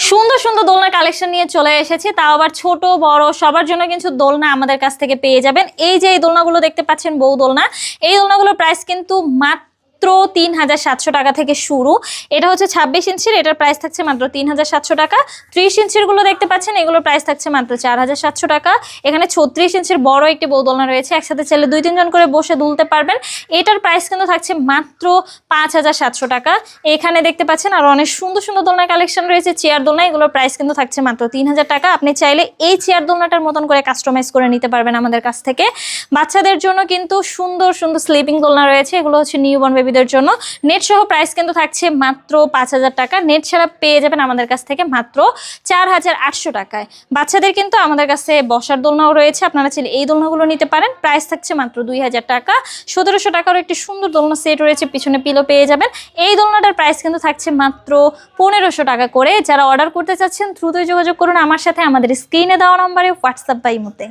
সুন্দর সুন্দর দোলনা কালেকশন নিয়ে চলে এসেছি, তাও আবার ছোট বড় সবার জন্য কিন্তু দোলনা আমাদের কাছ থেকে পেয়ে যাবেন। এই যে এই দোলনাগুলো দেখতে পাচ্ছেন বউ দোলনা, এই দোলনাগুলোর প্রাইস কিন্তু মাত্র ৩৭০০ টাকা থেকে শুরু। এটা হচ্ছে ২৬ ইঞ্চির, এটার প্রাইস থাকছে মাত্র ৩৭০০ টাকা। ৩০ ইঞ্চির গুলো দেখতে পাচ্ছেন, এগুলোর প্রাইস থাকছে মাত্র ৪৭০০ টাকা। এখানে ৩৬ ইঞ্চির বড় একটি বউ দোলনা রয়েছে, একসাথে চাইলে ২-৩ জন করে বসে দুলতে পারবেন। এটার প্রাইস কিন্তু থাকছে মাত্র ৫৭০০ টাকা। এখানে দেখতে পাচ্ছেন আর অনেক সুন্দর সুন্দর দোলনা কালেকশন রয়েছে, চেয়ার দোলনা, এগুলোর প্রাইস কিন্তু থাকছে মাত্র ৩০০০ টাকা। আপনি চাইলে এই চেয়ার দোলনাটার মতন করে কাস্টমাইজ করে নিতে পারবেন আমাদের কাছ থেকে। বাচ্চাদের জন্য কিন্তু সুন্দর সুন্দর স্লিপিং দোলনা রয়েছে, এগুলো হচ্ছে নিউবর্ন বেবিদের জন্য। নেট সহ প্রাইস কিন্তু থাকছে মাত্র ৫০০০ টাকা। নেট ছাড়া পেয়ে যাবেন আমাদের কাছ থেকে মাত্র ৪৮০০ টাকায়। বাচ্চাদের কিন্তু আমাদের কাছে বসার দোলনাও রয়েছে, আপনারা চাইলে এই দোলনাগুলো নিতে পারেন। প্রাইস থাকছে মাত্র ২০০০ টাকা। ১৭০০ টাকারও একটি সুন্দর দোলনা সেট রয়েছে, পিছনে পিলো পেয়ে যাবেন। এই দোলনাটার প্রাইস কিন্তু থাকছে মাত্র ১৫০০ টাকা করে। যারা অর্ডার করতে চাচ্ছেন দ্রুতই যোগাযোগ করুন আমার সাথে, আমাদের স্ক্রিনে দেওয়া নম্বরে হোয়াটসঅ্যাপ বা ইমোতে।